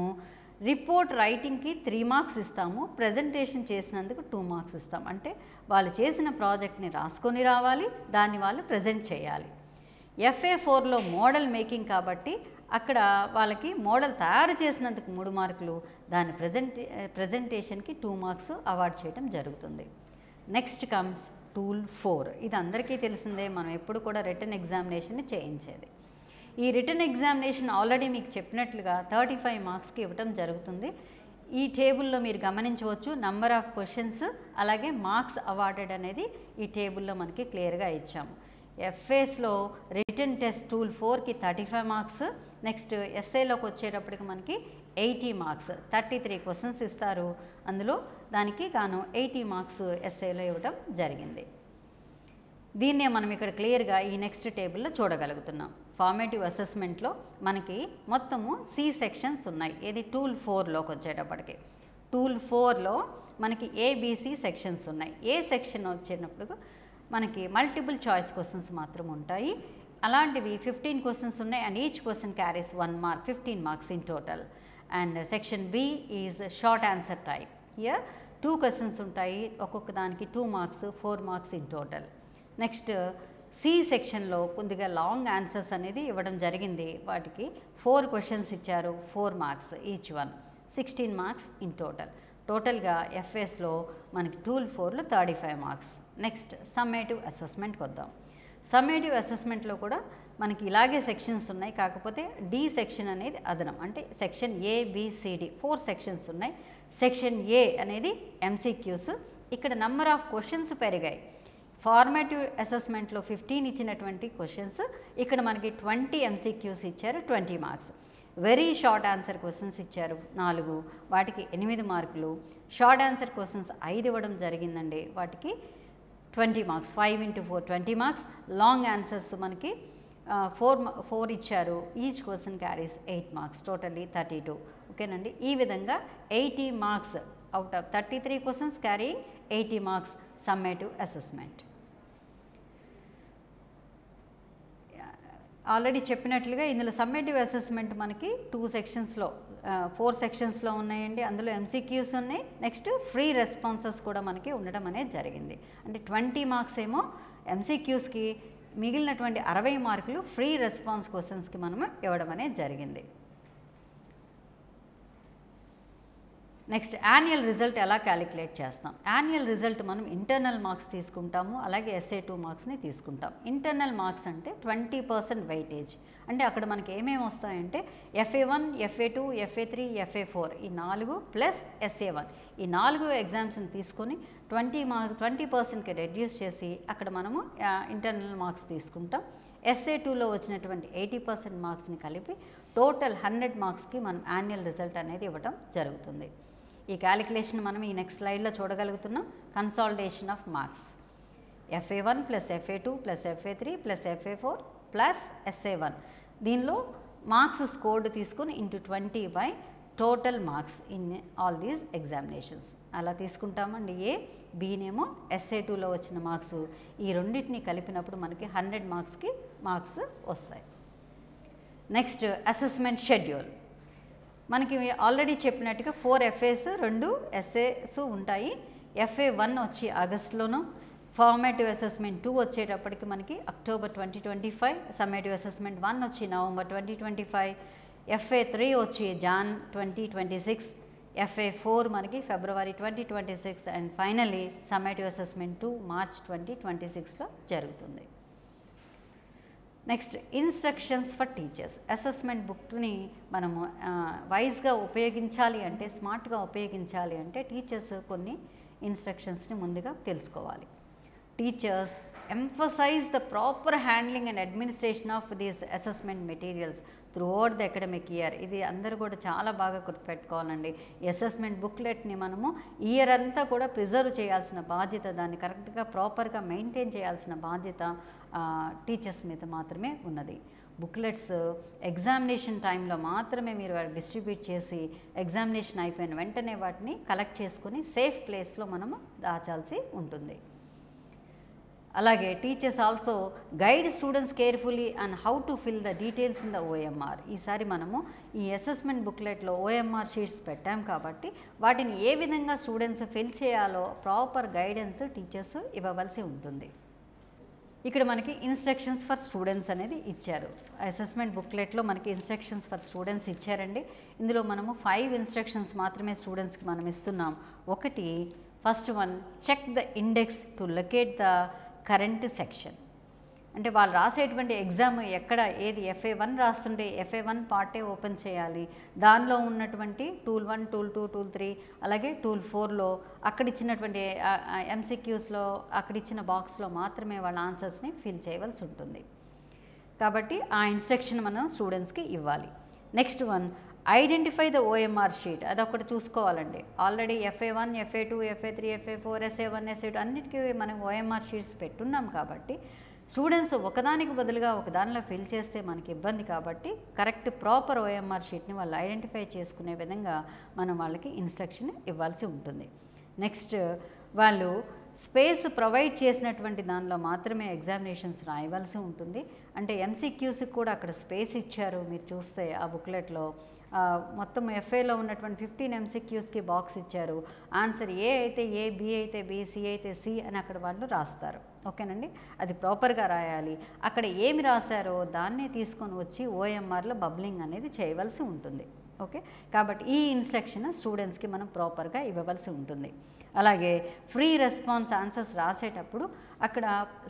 [SPEAKER 2] రిపోర్ట్ రైటింగ్కి 3 మార్క్స్ ఇస్తాము, ప్రజెంటేషన్ చేసినందుకు 2 మార్క్స్ ఇస్తాం. అంటే వాళ్ళు చేసిన ప్రాజెక్ట్ని రాసుకొని రావాలి, దాన్ని వాళ్ళు ప్రజెంట్ చేయాలి. FA4లో మోడల్ మేకింగ్ కాబట్టి అక్కడ వాళ్ళకి మోడల్ తయారు చేసినందుకు 3 మార్కులు, దాని ప్రజెంటేషన్కి 2 మార్క్స్ అవార్డ్ చేయడం జరుగుతుంది. Next comes tool 4. ఇది అందరికీ తెలిసిందే, మనం ఎప్పుడు కూడా రిటన్ ఎగ్జామినేషన్ని చేయించేది. ఈ రిటన్ ఎగ్జామినేషన్ ఆల్రెడీ మీకు చెప్పినట్లుగా 35 మార్క్స్కి ఇవ్వటం జరుగుతుంది. ఈ టేబుల్లో మీరు గమనించవచ్చు నంబర్ ఆఫ్ క్వశ్చన్స్ అలాగే మార్క్స్ అవార్డెడ్ అనేది ఈ టేబుల్లో మనకి క్లియర్గా ఇచ్చాము. FAస్లో రిటన్ టెస్ట్ టూల్ 4కి 35 మార్క్స్, నెక్స్ట్ ఎస్ఏలోకి వచ్చేటప్పటికి మనకి 80 మార్క్స్, 33 క్వశ్చన్స్ ఇస్తారు. అందులో దానికి గాను 80 మార్క్స్ ఎస్ఏలో ఇవ్వడం జరిగింది. దీన్నే మనం ఇక్కడ క్లియర్గా ఈ నెక్స్ట్ టేబుల్లో చూడగలుగుతున్నాం. ఫార్మేటివ్ అసెస్మెంట్లో మనకి మొత్తము C సెక్షన్స్ ఉన్నాయి. ఏది టూల్ 4లోకి వచ్చేటప్పటికి టూల్ 4లో మనకి ABC సెక్షన్స్ ఉన్నాయి. ఏ సెక్షన్ వచ్చేటప్పుడు మనకి మల్టిపుల్ చాయిస్ క్వశ్చన్స్ మాత్రం ఉంటాయి. అలాంటివి 15 క్వశ్చన్స్ ఉన్నాయి and each question carries 1 mark, 15 marks in total. And section B is short answer type. Here 2 questions ఉంటాయి, ఒక్కొక్క దానికి 2 marks, 4 marks in total. Next C సెక్షన్లో కొద్దిగా లాంగ్ ఆన్సర్స్ అనేది ఇవ్వడం జరిగింది. వాటికి 4 క్వశ్చన్స్ ఇచ్చారు, 4 marks each one, 16 marks in total. టోటల్గా FAస్లో మనకి టూల్ 4లో 35 మార్క్స్. నెక్స్ట్ సమ్మేటివ్ అసెస్మెంట్కి వద్దాం. సమ్మేటివ్ అసెస్మెంట్లో కూడా మనకి ఇలాగే సెక్షన్స్ ఉన్నాయి, కాకపోతే D సెక్షన్ అనేది అదనం. అంటే సెక్షన్ ABCD 4 సెక్షన్స్ ఉన్నాయి. సెక్షన్ A అనేది MCQs. ఇక్కడ నంబర్ ఆఫ్ క్వశ్చన్స్ పెరిగాయి. ఫార్మేటివ్ అసెస్మెంట్లో 15 ఇచ్చినటువంటి క్వశ్చన్స్ ఇక్కడ మనకి 20 MCQs ఇచ్చారు, 20 marks. Very short answer questions ఇచ్చారు 4, వాటికి 8 మార్కులు. షార్ట్ ఆన్సర్ క్వశ్చన్స్ 5 ఇవ్వడం జరిగిందండి, వాటికి 20 marks. 5 into 4 20 marks. Long answers మనకి 4 ఇచ్చారు, each question carries 8 marks, totally 32. ఓకేనండి, ఈ విధంగా 80 marks out of 33 questions carrying 80 marks summative assessment. Already చెప్పినట్లుగా ఇందులో సమ్మేటివ్ అసెస్మెంట్ మనకి 2 సెక్షన్స్లో 4 సెక్షన్స్లో ఉన్నాయండి. అందులో MCQs ఉన్నాయి, నెక్స్ట్ ఫ్రీ రెస్పాన్సెస్ కూడా మనకి ఉండడం అనేది జరిగింది. అంటే 20 మార్క్స్ ఏమో MCQస్కి, మిగిలినటువంటి 60 మార్కులు ఫ్రీ రెస్పాన్స్ క్వశ్చన్స్కి మనము ఇవ్వడం అనేది జరిగింది. నెక్స్ట్ యాన్యువల్ రిజల్ట్ ఎలా క్యాలిక్యులేట్ చేస్తాం. యాన్యువల్ రిజల్ట్ మనం ఇంటర్నల్ మార్క్స్ తీసుకుంటాము, అలాగే SA2 మార్క్స్ని తీసుకుంటాం. ఇంటర్నల్ మార్క్స్ అంటే 20% వెయిటేజ్. అంటే అక్కడ మనకి ఏమేమి వస్తాయంటే FA1, FA2, FA3, FA4 ఈ 4 ప్లస్ SA1 ఈ 4 ఎగ్జామ్స్ని తీసుకొని 20%కి రెడ్యూస్ చేసి అక్కడ మనము ఇంటర్నల్ మార్క్స్ తీసుకుంటాం. SA2లో వచ్చినటువంటి 80% మార్క్స్ని కలిపి టోటల్ 100 మార్క్స్కి మనం యాన్యువల్ రిజల్ట్ అనేది ఇవ్వడం జరుగుతుంది. ఈ క్యాలిక్యులేషన్ మనం ఈ నెక్స్ట్ స్లైడ్లో చూడగలుగుతున్నాం. Consolidation of marks FA1 plus FA2 plus FA3 plus FA4 plus SA1. దీనిలో మార్క్స్ స్కోర్డ్ తీసుకొని into 20 by total marks in all these examinations అలా తీసుకుంటామండి. బీనేమో SA2లో వచ్చిన మార్క్స్ ఈ రెండింటిని కలిపినప్పుడు మనకి 100 మార్క్స్కి మార్క్స్ వస్తాయి. Next assessment schedule. మనకి ఆల్రెడీ చెప్పినట్టుగా 4 FAs 2 SAs ఉంటాయి. FA1 వచ్చి ఆగస్టులోను, ఫార్మేటివ్ అసెస్మెంట్ 2 వచ్చేటప్పటికి మనకి అక్టోబర్ 2025, సమ్మేటివ్ అసెస్మెంట్ 1 వచ్చి నవంబర్ 2025, FA3 వచ్చి జాన్ 2026, FA4 మనకి February 2026 and finally summative assessment 2 March 2026లో జరుగుతుంది. Next instructions for teachers. Assessment బుక్ని మనము వైజ్గా ఉపయోగించాలి అంటే, స్మార్ట్గా ఉపయోగించాలి అంటే టీచర్స్ కొన్ని ఇన్స్ట్రక్షన్స్ని ముందుగా తెలుసుకోవాలి. Teachers emphasize the proper handling and administration of these assessment materials throughout the academic year. ఇది అందరూ కూడా చాలా బాగా గుర్తుపెట్టుకోవాలండి. ఈ అసెస్మెంట్ బుక్లెట్ని మనము ఇయర్ అంతా కూడా ప్రిజర్వ్ చేయాల్సిన బాధ్యత, దాన్ని కరెక్ట్గా ప్రాపర్గా మెయింటైన్ చేయాల్సిన బాధ్యత టీచర్స్ మీద మాత్రమే ఉన్నది. బుక్లెట్స్ ఎగ్జామినేషన్ టైంలో మాత్రమే మీరు డిస్ట్రిబ్యూట్ చేసి ఎగ్జామినేషన్ అయిపోయిన వెంటనే వాటిని కలెక్ట్ చేసుకొని సేఫ్ ప్లేస్లో మనము దాచాల్సి ఉంటుంది. అలాగే teachers also guide students carefully and how to fill the details in the OMR. ఈసారి మనము ఈ అసెస్మెంట్ బుక్లెట్లో ఓఎంఆర్ షీట్స్ పెట్టాం కాబట్టి వాటిని ఏ విధంగా స్టూడెంట్స్ ఫిల్ చేయాలో ప్రాపర్ గైడెన్స్ టీచర్స్ ఇవ్వవలసి ఉంటుంది. ఇక్కడ మనకి ఇన్స్ట్రక్షన్స్ ఫర్ స్టూడెంట్స్ అనేది ఇచ్చారు. అసెస్మెంట్ బుక్లెట్లో మనకి ఇన్స్ట్రక్షన్స్ ఫర్ స్టూడెంట్స్ ఇచ్చారండి. ఇందులో మనము 5 ఇన్స్ట్రక్షన్స్ మాత్రమే స్టూడెంట్స్కి మనం ఇస్తున్నాం. ఒకటి, first one, check the index to locate the current section. అంటే వాళ్ళు రాసేటువంటి ఎగ్జామ్ ఎక్కడ ఏది FA1 రాస్తుంటే FA1 పార్టే ఓపెన్ చేయాలి. దానిలో ఉన్నటువంటి టూల్ 1, టూల్ 2, టూల్ 3 అలాగే టూల్ 4లో అక్కడ ఇచ్చినటువంటి MCQస్లో అక్కడ ఇచ్చిన బాక్స్లో మాత్రమే వాళ్ళ ఆన్సర్స్ని ఫిల్ చేయవలసి ఉంటుంది. కాబట్టి ఆ ఇన్స్ట్రక్షన్ మనం స్టూడెంట్స్కి ఇవ్వాలి. Next one, identify the OMR sheet. అదొకటి చూసుకోవాలండి. Already FA1, FA2, FA3, FA4, SA1, SA2 అన్నిటికీ మనం ఓఎంఆర్ షీట్స్ పెట్టున్నాం కాబట్టి స్టూడెంట్స్ ఒకదానికి బదులుగా ఒకదానిలో ఫిల్ చేస్తే మనకి ఇబ్బంది కాబట్టి కరెక్ట్ ప్రాపర్ ఓఎంఆర్ షీట్ని వాళ్ళు ఐడెంటిఫై చేసుకునే విధంగా మనం వాళ్ళకి ఇన్స్ట్రక్షన్ ఇవ్వాల్సి ఉంటుంది. నెక్స్ట్, వాళ్ళు స్పేస్ ప్రొవైడ్ చేసినటువంటి దానిలో మాత్రమే ఎగ్జామినేషన్స్ రాయవలసి ఉంటుంది. అంటే MCQస్కి కూడా అక్కడ స్పేస్ ఇచ్చారు. మీరు చూస్తే ఆ బుక్లెట్లో మొత్తం FAలో ఉన్నటువంటి 15 MCQస్కి బాక్స్ ఇచ్చారు. ఆన్సర్ ఏ అయితే ఏ, బి అయితే బి, సి అయితే సి అని అక్కడ వాళ్ళు రాస్తారు. ఓకేనండి, అది ప్రాపర్గా రాయాలి. అక్కడ ఏమి రాశారో దాన్నే తీసుకొని వచ్చి ఓఎంఆర్లో బబ్లింగ్ అనేది చేయవలసి ఉంటుంది. ఓకే, కాబట్టి ఈ ఇన్స్ట్రక్షన్ స్టూడెంట్స్కి మనం ప్రాపర్గా ఇవ్వవలసి ఉంటుంది. అలాగే ఫ్రీ రెస్పాన్స్ ఆన్సర్స్ రాసేటప్పుడు అక్కడ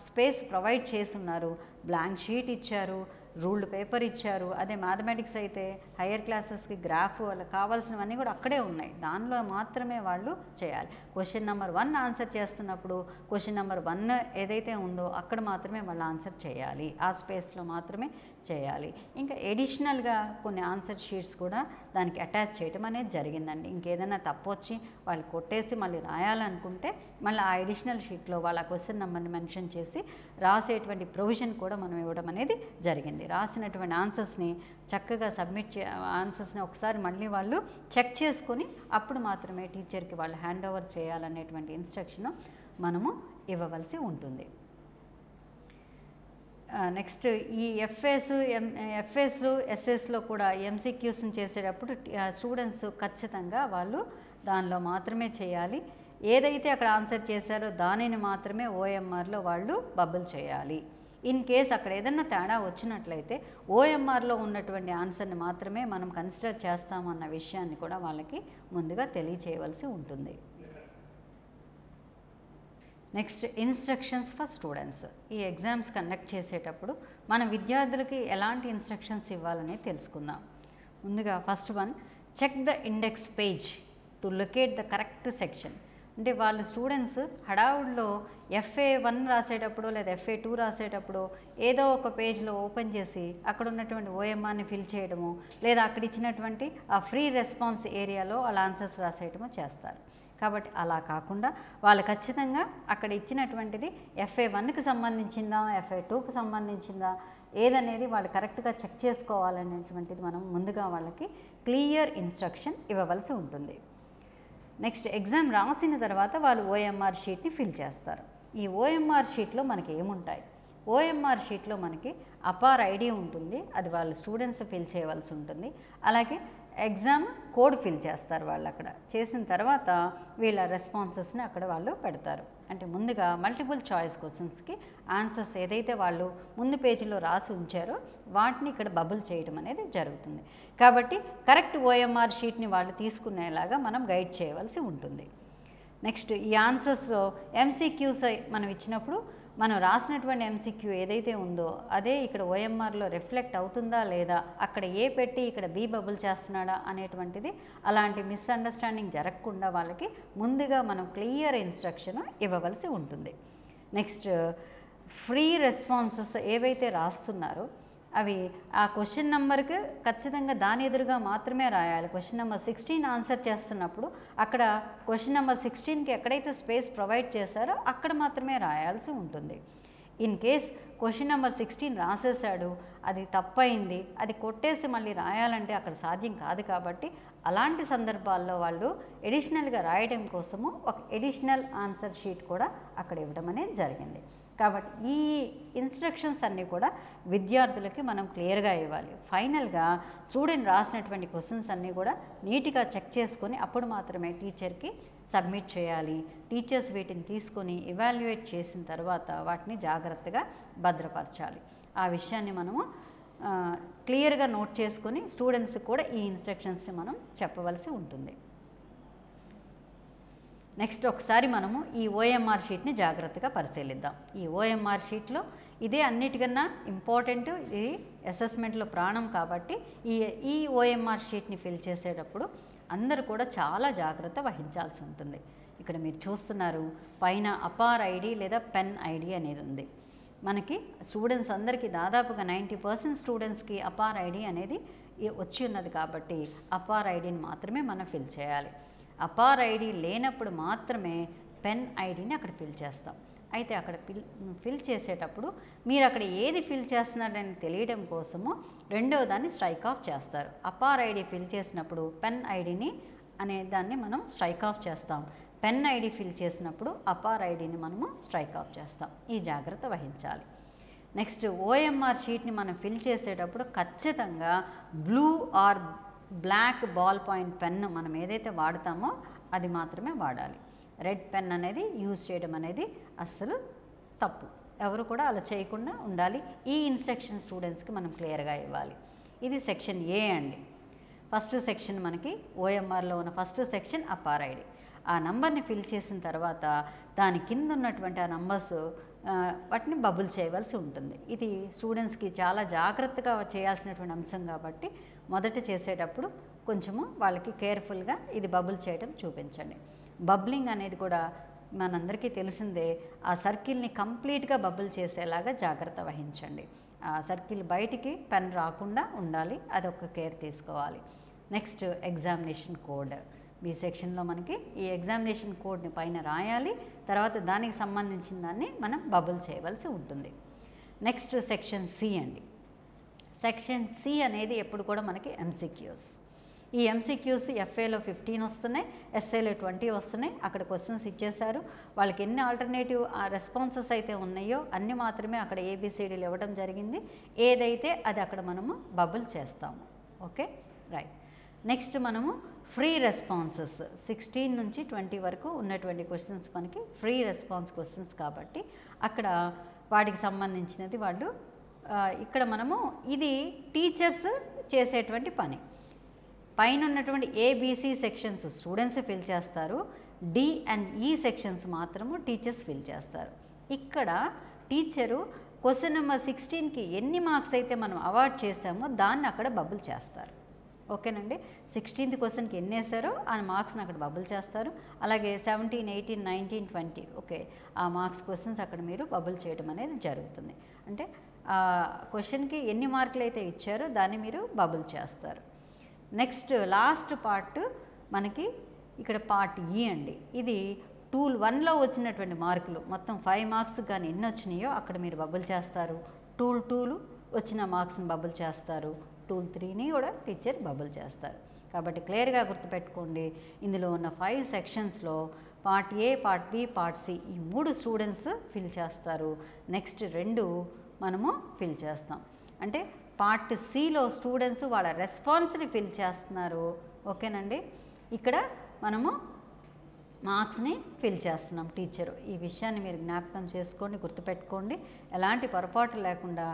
[SPEAKER 2] స్పేస్ ప్రొవైడ్ చేస్తున్నారు. బ్లాంక్ షీట్ ఇచ్చారు, రూల్డ్ పేపర్ ఇచ్చారు. అదే మ్యాథమెటిక్స్ అయితే హయ్యర్ క్లాసెస్కి గ్రాఫ్ వాళ్ళకి కావాల్సినవన్నీ కూడా అక్కడే ఉన్నాయి. దానిలో మాత్రమే వాళ్ళు చేయాలి. క్వశ్చన్ నెంబర్ 1 ఆన్సర్ చేస్తున్నప్పుడు క్వశ్చన్ నెంబర్ 1 ఏదైతే ఉందో అక్కడ మాత్రమే వాళ్ళు ఆన్సర్ చేయాలి. ఆ స్పేస్లో మాత్రమే చేయాలి. ఇంకా ఎడిషనల్గా కొన్ని ఆన్సర్ షీట్స్ కూడా దానికి అటాచ్ చేయడం అనేది జరిగిందండి. ఇంకేదైనా తప్పు వచ్చి వాళ్ళు కొట్టేసి మళ్ళీ రాయాలనుకుంటే మళ్ళీ ఆ ఎడిషనల్ షీట్లో వాళ్ళ క్వశ్చన్ నెంబర్ని మెన్షన్ చేసి రాసేటువంటి ప్రొవిజన్ కూడా మనం ఇవ్వడం అనేది జరిగింది. రాసినటువంటి ఆన్సర్స్ని చక్కగా ఆన్సర్స్ని ఒకసారి మళ్ళీ వాళ్ళు చెక్ చేసుకొని అప్పుడు మాత్రమే టీచర్కి వాళ్ళు హ్యాండ్ ఓవర్ చేయాలనేటువంటి ఇన్స్ట్రక్షన్ మనము ఇవ్వవలసి ఉంటుంది. నెక్స్ట్, ఈ FS, SSలో కూడా MCQస్ని చేసేటప్పుడు స్టూడెంట్స్ ఖచ్చితంగా వాళ్ళు దానిలో మాత్రమే చేయాలి. ఏదైతే అక్కడ ఆన్సర్ చేశారో దానిని మాత్రమే ఓఎంఆర్లో వాళ్ళు బబుల్ చేయాలి. ఇన్ కేస్ అక్కడ ఏదన్నా తేడా వచ్చినట్లయితే ఓఎంఆర్లో ఉన్నటువంటి ఆన్సర్ని మాత్రమే మనం కన్సిడర్ చేస్తామన్న విషయాన్ని కూడా వాళ్ళకి ముందుగా తెలియచేయవలసి ఉంటుంది. Next, instructions for students. ఈ ఎగ్జామ్స్ కండక్ట్ చేసేటప్పుడు మన విద్యార్థులకి ఎలాంటి ఇన్స్ట్రక్షన్స్ ఇవ్వాలని తెలుసుకుందాం. ముందుగా first one, check the index page to locate the correct section. అంటే వాళ్ళ స్టూడెంట్స్ హడావుడిలో FA1 రాసేటప్పుడు లేదా FA2 రాసేటప్పుడు ఏదో ఒక పేజ్లో ఓపెన్ చేసి అక్కడ ఉన్నటువంటి ఓఎంఆర్ని ఫిల్ చేయడము లేదా అక్కడ ఇచ్చినటువంటి ఆ ఫ్రీ రెస్పాన్స్ ఏరియాలో వాళ్ళ ఆన్సర్స్ రాసేయడము చేస్తారు. కాబట్టి అలా కాకుండా వాళ్ళు ఖచ్చితంగా అక్కడ ఇచ్చినటువంటిది FA1కి సంబంధించిందా, FA2కి సంబంధించిందా ఏదనేది వాళ్ళు కరెక్ట్గా చెక్ చేసుకోవాలనేటువంటిది మనం ముందుగా వాళ్ళకి క్లియర్ ఇన్స్ట్రక్షన్ ఇవ్వవలసి ఉంటుంది. నెక్స్ట్, ఎగ్జామ్ రాసిన తర్వాత వాళ్ళు ఓఎంఆర్ షీట్ని ఫిల్ చేస్తారు. ఈ ఓఎంఆర్ షీట్లో మనకి ఏముంటాయి? ఓఎంఆర్ షీట్లో మనకి అపార్ ఐడి ఉంటుంది, అది వాళ్ళు స్టూడెంట్స్ ఫిల్ చేయవలసి ఉంటుంది. అలాగే ఎగ్జామ్ కోడ్ ఫిల్ చేస్తారు వాళ్ళు. అక్కడ చేసిన తర్వాత వీళ్ళ రెస్పాన్సెస్ని అక్కడ వాళ్ళు పెడతారు. అంటే ముందుగా మల్టిపుల్ చాయిస్ క్వశ్చన్స్కి ఆన్సర్స్ ఏదైతే వాళ్ళు ముందు పేజీలో రాసి ఉంచారో వాటిని ఇక్కడ బబుల్ చేయడం అనేది జరుగుతుంది. కాబట్టి కరెక్ట్ ఓఎంఆర్ షీట్ని వాళ్ళు తీసుకునేలాగా మనం గైడ్ చేయవలసి ఉంటుంది. నెక్స్ట్, ఈ ఆన్సర్స్లో MCQస్ మనం ఇచ్చినప్పుడు మనం రాసినటువంటి MCQ ఏదైతే ఉందో అదే ఇక్కడ ఓఎంఆర్లో రిఫ్లెక్ట్ అవుతుందా లేదా, అక్కడ ఏ పెట్టి ఇక్కడ బి బబుల్ చేస్తున్నాడా అనేటువంటిది అలాంటి మిస్అండర్స్టాండింగ్ జరగకుండా వాళ్ళకి ముందుగా మనం క్లియర్ ఇన్స్ట్రక్షన్ ఇవ్వవలసి ఉంటుంది. నెక్స్ట్, ఫ్రీ రెస్పాన్సెస్ ఏవైతే రాస్తున్నారో అవి ఆ క్వశ్చన్ నెంబర్కి ఖచ్చితంగా దాని ఎదురుగా మాత్రమే రాయాలి. క్వశ్చన్ నెంబర్ 16 ఆన్సర్ చేస్తున్నప్పుడు అక్కడ క్వశ్చన్ నెంబర్ 16కి ఎక్కడైతే స్పేస్ ప్రొవైడ్ చేశారో అక్కడ మాత్రమే రాయాల్సి ఉంటుంది. ఇన్ కేస్ క్వశ్చన్ నెంబర్ 16 రాసేసాడు, అది తప్పైంది, అది కొట్టేసి మళ్ళీ రాయాలంటే అక్కడ సాధ్యం కాదు. కాబట్టి అలాంటి సందర్భాల్లో వాళ్ళు ఎడిషనల్గా రాయడం కోసము ఒక ఎడిషనల్ ఆన్సర్ షీట్ కూడా అక్కడ ఇవ్వడం అనేది జరిగింది. కాబట్టి ఈ ఇన్స్ట్రక్షన్స్ అన్నీ కూడా విద్యార్థులకి మనం క్లియర్గా ఇవ్వాలి. ఫైనల్గా స్టూడెంట్ రాసినటువంటి క్వశ్చన్స్ అన్నీ కూడా నీట్గా చెక్ చేసుకొని అప్పుడు మాత్రమే టీచర్కి సబ్మిట్ చేయాలి. టీచర్స్ వీటిని తీసుకొని ఎవాల్యుయేట్ చేసిన తర్వాత వాటిని జాగ్రత్తగా భద్రపరచాలి. ఆ విషయాన్ని మనము క్లియర్గా నోట్ చేసుకొని స్టూడెంట్స్కి కూడా ఈ ఇన్స్ట్రక్షన్స్ని మనం చెప్పవలసి ఉంటుంది. నెక్స్ట్ ఒకసారి మనము ఈ ఓఎంఆర్ షీట్ని జాగ్రత్తగా పరిశీలిద్దాం. ఈ ఓఎంఆర్ షీట్లో ఇదే అన్నిటికన్నా ఇంపార్టెంట్, ఇది అసెస్మెంట్లో ప్రాణం. కాబట్టి ఈ ఓఎంఆర్ షీట్ని ఫిల్ చేసేటప్పుడు అందరూ కూడా చాలా జాగ్రత్త వహించాల్సి ఉంటుంది. ఇక్కడ మీరు చూస్తున్నారు, పైన అపార్ ఐడి లేదా పెన్ ఐడి అనేది ఉంది. మనకి స్టూడెంట్స్ అందరికీ దాదాపుగా 90% స్టూడెంట్స్కి అపార్ ఐడి అనేది వచ్చి ఉన్నది. కాబట్టి అపార్ ఐడిని మాత్రమే మనం ఫిల్ చేయాలి. అపార్ ఐడి లేనప్పుడు మాత్రమే పెన్ ఐడిని అక్కడ ఫిల్ చేస్తాం. అయితే అక్కడ ఫిల్ చేసేటప్పుడు మీరు అక్కడ ఏది ఫిల్ చేస్తున్నారని తెలియడం కోసము రెండవ దాన్ని స్ట్రైక్ ఆఫ్ చేస్తారు. అపార్ ఐడి ఫిల్ చేసినప్పుడు పెన్ ఐడిని అనే దాన్ని మనం స్ట్రైక్ ఆఫ్ చేస్తాం. పెన్ ఐడి ఫిల్ చేసినప్పుడు అపార్ ఐడిని మనము స్ట్రైక్ ఆఫ్ చేస్తాం. ఈ జాగ్రత్త వహించాలి. నెక్స్ట్ ఓఎంఆర్ షీట్ని మనం ఫిల్ చేసేటప్పుడు ఖచ్చితంగా blue or black ball point pen మనం ఏదైతే వాడతామో అది మాత్రమే వాడాలి. రెడ్ పెన్ అనేది యూజ్ చేయడం అనేది అస్సలు తప్పు. ఎవరు కూడా అలా చేయకుండా ఉండాలి. ఈ ఇన్స్ట్రక్షన్ స్టూడెంట్స్కి మనం క్లియర్గా ఇవ్వాలి. ఇది సెక్షన్ ఏ అండి. ఫస్ట్ సెక్షన్ మనకి ఓఎంఆర్లో ఉన్న ఫస్ట్ సెక్షన్ అపార్ ఐడి. ఆ నంబర్ని ఫిల్ చేసిన తర్వాత దాని కింద ఉన్నటువంటి ఆ నంబర్స్ వాటిని బబుల్ చేయవలసి ఉంటుంది. ఇది స్టూడెంట్స్కి చాలా జాగ్రత్తగా చేయాల్సినటువంటి అంశం. కాబట్టి మొదట చేసేటప్పుడు కొంచెము వాళ్ళకి కేర్ఫుల్గా ఇది బబుల్ చేయడం చూపించండి. బబ్లింగ్ అనేది కూడా మనందరికీ తెలిసిందే. ఆ సర్కిల్ని కంప్లీట్గా బబుల్ చేసేలాగా జాగ్రత్త వహించండి. ఆ సర్కిల్ బయటికి పెన్ రాకుండా ఉండాలి, అదొక కేర్ తీసుకోవాలి. Next examination code. బి సెక్షన్లో మనకి ఈ ఎగ్జామినేషన్ కోడ్ని పైన రాయాలి. తర్వాత దానికి సంబంధించిన దాన్ని మనం బబుల్ చేయవలసి ఉంటుంది. నెక్స్ట్ సెక్షన్ సి అండి. సెక్షన్ సి అనేది ఎప్పుడు కూడా మనకి ఎంసీక్యూస్. ఈ ఎంసీక్యూస్ ఎఫ్ఏలో 15 వస్తున్నాయి, ఎస్ఏలో 20 వస్తున్నాయి. అక్కడ క్వశ్చన్స్ ఇచ్చేశారు. వాళ్ళకి ఎన్ని ఆల్టర్నేటివ్ రెస్పాన్సెస్ అయితే ఉన్నాయో అన్ని మాత్రమే అక్కడ ఏబిసిడీలు ఇవ్వడం జరిగింది. ఏదైతే అది అక్కడ మనము బబుల్ చేస్తాము. Okay, right. నెక్స్ట్ మనము ఫ్రీ రెస్పాన్సెస్ 16 నుంచి 20 వరకు ఉన్నటువంటి క్వశ్చన్స్ మనకి ఫ్రీ రెస్పాన్స్ క్వశ్చన్స్. కాబట్టి అక్కడ వాటికి సంబంధించినది వాళ్ళు ఇక్కడ మనము ఇది టీచర్స్ చేసేటువంటి పని. పైన ఉన్నటువంటి ఏబిసి సెక్షన్స్ స్టూడెంట్స్ ఫిల్ చేస్తారు. డి అండ్ ఈ సెక్షన్స్ మాత్రము టీచర్స్ ఫిల్ చేస్తారు. ఇక్కడ టీచరు క్వశ్చన్ నెంబర్ 16కి ఎన్ని మార్క్స్ అయితే మనం అవార్డ్ చేసామో దాన్ని అక్కడ బబుల్ చేస్తారు. ఓకేనండి. 16th క్వశ్చన్కి ఎన్ని వేసారో ఆ మార్క్స్ని అక్కడ బబుల్ చేస్తారు. అలాగే 17, 18, 19, 20 ఓకే ఆ మార్క్స్ క్వశ్చన్స్ అక్కడ మీరు బబుల్ చేయడం అనేది జరుగుతుంది. అంటే ఆ క్వశ్చన్కి ఎన్ని మార్కులు అయితే ఇచ్చారో దాన్ని మీరు బబుల్ చేస్తారు. నెక్స్ట్ లాస్ట్ పార్ట్ మనకి ఇక్కడ పార్ట్ ఈ అండి. ఇది టూల్ 1లో వచ్చినటువంటి మార్కులు మొత్తం 5 మార్క్స్ కానీ ఎన్ని వచ్చినాయో అక్కడ మీరు బబుల్ చేస్తారు. టూల్ 2లో వచ్చిన మార్క్స్ని బబుల్ చేస్తారు. టూల్ 3ని కూడా టీచర్ బబుల్ చేస్తారు. కాబట్టి క్లియర్గా గుర్తుపెట్టుకోండి, ఇందులో ఉన్న 5 సెక్షన్స్లో part A, part B, part C ఈ 3 స్టూడెంట్స్ ఫిల్ చేస్తారు. నెక్స్ట్ 2 మనము ఫిల్ చేస్తాం. అంటే పార్ట్ సిలో స్టూడెంట్స్ వాళ్ళ రెస్పాన్స్ని ఫిల్ చేస్తున్నారు. ఓకేనండి. ఇక్కడ మనము మార్క్స్ని ఫిల్ చేస్తున్నాం టీచరు. ఈ విషయాన్ని మీరు జ్ఞాపకం చేసుకోండి, గుర్తుపెట్టుకోండి. ఎలాంటి పొరపాటు లేకుండా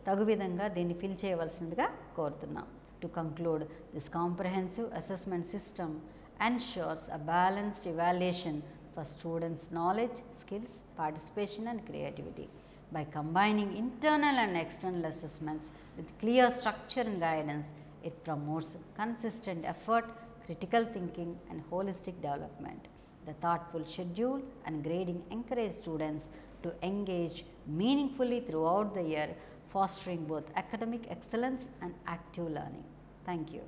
[SPEAKER 2] తగు విధంగా దీన్ని ఫిల్ చేయవలసిందిగా కోరుతున్నాం. To conclude, this comprehensive assessment system ensures a balanced evaluation for students' knowledge, skills, participation and creativity. By combining internal and external assessments with clear structure and guidance, it promotes consistent effort, critical thinking and holistic development. The thoughtful schedule and grading encourage students to engage meaningfully throughout the year, fostering both academic excellence and active learning. Thank you.